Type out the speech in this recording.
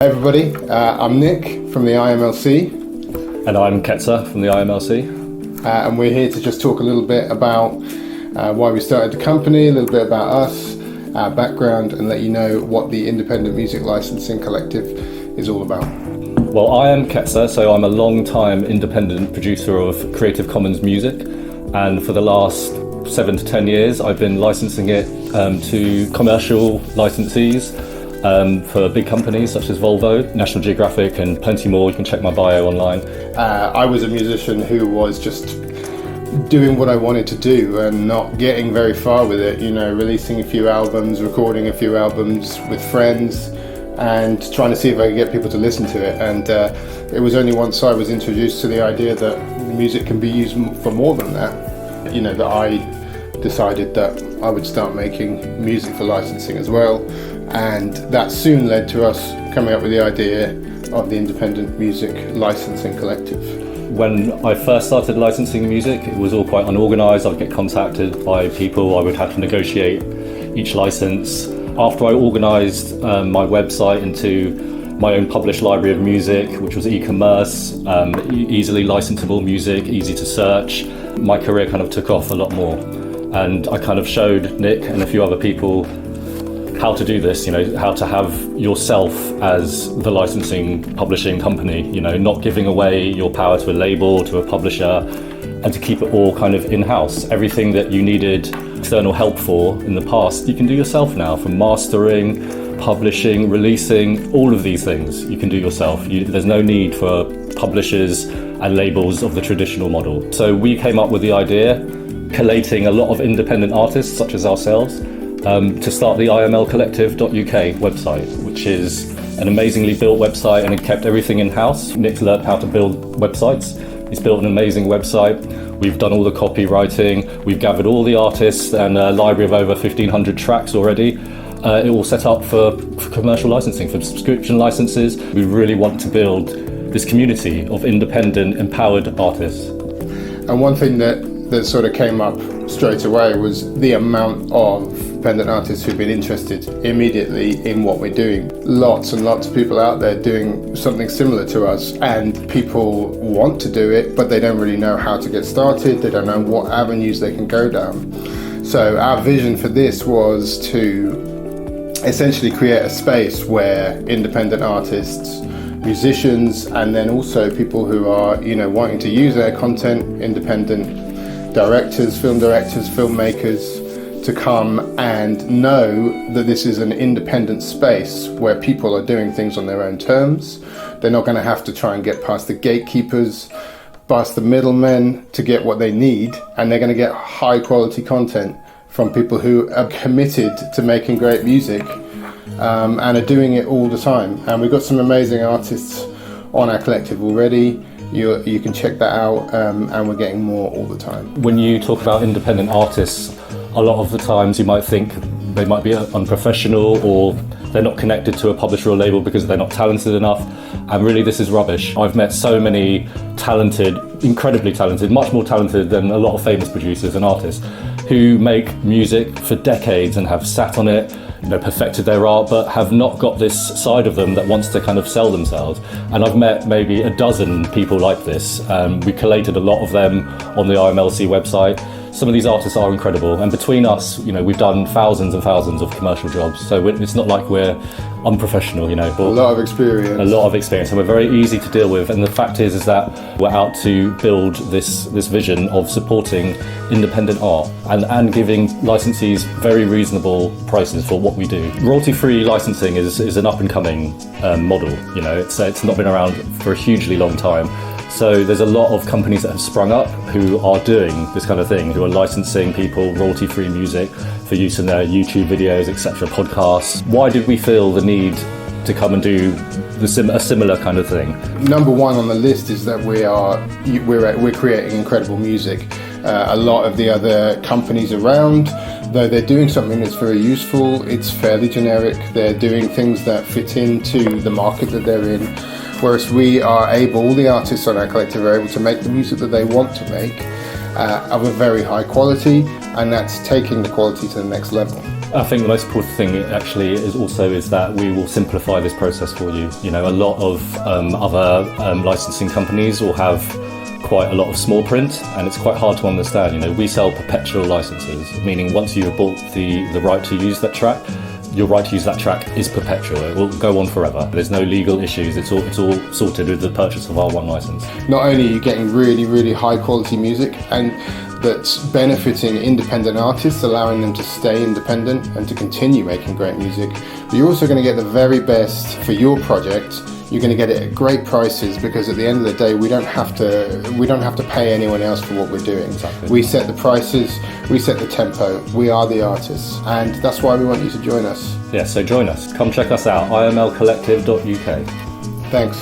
Hey everybody, I'm Nick from the IMLC. And I'm Ketsa from the IMLC. And we're here to just talk a little bit about why we started the company, a little bit about us, our background, and let you know what the Independent Music Licensing Collective is all about. Well, I am Ketsa, so I'm a long-time independent producer of Creative Commons music. And for the last 7 to 10 years, I've been licensing it to commercial licensees. For big companies such as Volvo, National Geographic and plenty more. You can check my bio online. I was a musician who was just doing what I wanted to do and not getting very far with it, releasing a few albums, recording a few albums with friends and trying to see if I could get people to listen to it. And it was only once I was introduced to the idea that music can be used for more than that, that I decided that I would start making music for licensing as well. And that soon led to us coming up with the idea of the Independent Music Licensing Collective. When I first started licensing music, it was all quite unorganised. I'd get contacted by people, I would have to negotiate each license. After I organised my website into my own published library of music, which was e-commerce, easily licensable music, easy to search, my career kind of took off a lot more. And I kind of showed Nick and a few other people how to do this, how to have yourself as the licensing publishing company, not giving away your power to a label, to a publisher, and to keep it all kind of in-house. Everything that you needed external help for in the past, you can do yourself now, from mastering, publishing, releasing, all of these things you can do yourself. There's no need for publishers and labels of the traditional model. So we came up with the idea, collating a lot of independent artists such as ourselves, to start the IMLcollective.uk website, which is an amazingly built website, and it kept everything in-house. Nick's learned how to build websites. He's built an amazing website. We've done all the copywriting. We've gathered all the artists and a library of over 1,500 tracks already. It all set up for commercial licensing, for subscription licenses. We really want to build this community of independent, empowered artists. And one thing that sort of came up straight away was the amount of independent artists who've been interested immediately in what we're doing. Lots and lots of people out there doing something similar to us, and people want to do it, but they don't really know how to get started. They don't know what avenues they can go down. So our vision for this was to essentially create a space where independent artists, musicians, and then also people who are, wanting to use their content, independent directors, filmmakers, to come and know that this is an independent space where people are doing things on their own terms. They're not going to have to try and get past the gatekeepers, past the middlemen to get what they need, and they're going to get high quality content from people who are committed to making great music and are doing it all the time. And we've got some amazing artists on our collective already. You can check that out, and we're getting more all the time. When you talk about independent artists, a lot of the times you might think they might be unprofessional, or they're not connected to a publisher or label because they're not talented enough. And really, this is rubbish. I've met so many talented, incredibly talented, much more talented than a lot of famous producers and artists, who make music for decades and have sat on it, perfected their art, but have not got this side of them that wants to kind of sell themselves. And I've met maybe a dozen people like this. We collated a lot of them on the IMLC website. Some of these artists are incredible, and between us, we've done thousands and thousands of commercial jobs. So it's not like we're unprofessional, but a lot of experience. A lot of experience, and we're very easy to deal with. And the fact is that we're out to build this vision of supporting independent art and giving licensees very reasonable prices for what we do. Royalty-free licensing is an up-and-coming model. It's not been around for a hugely long time. So there's a lot of companies that have sprung up who are doing this kind of thing, who are licensing people royalty-free music for use in their YouTube videos, etc., podcasts. Why did we feel the need to come and do a similar kind of thing? Number one on the list is that we're creating incredible music. A lot of the other companies around, though they're doing something that's very useful, it's fairly generic. They're doing things that fit into the market that they're in. Whereas we are able, all the artists on our collective are able to make the music that they want to make, of a very high quality, and that's taking the quality to the next level. I think the most important thing actually is that we will simplify this process for you. You know, a lot of other licensing companies will have quite a lot of small print, and it's quite hard to understand. You know, we sell perpetual licenses, meaning once you have bought the right to use that track, your right to use that track is perpetual. It will go on forever. There's no legal issues. It's all sorted with the purchase of our one license. Not only are you getting really, really high quality music, and that's benefiting independent artists, allowing them to stay independent and to continue making great music, but you're also going to get the very best for your project. You're going to get it at great prices, because at the end of the day, we don't have to pay anyone else for what we're doing. Exactly. We set the prices, we set the tempo, we are the artists, and that's why we want you to join us. Yeah, so join us. Come check us out, imlcollective.uk. Thanks.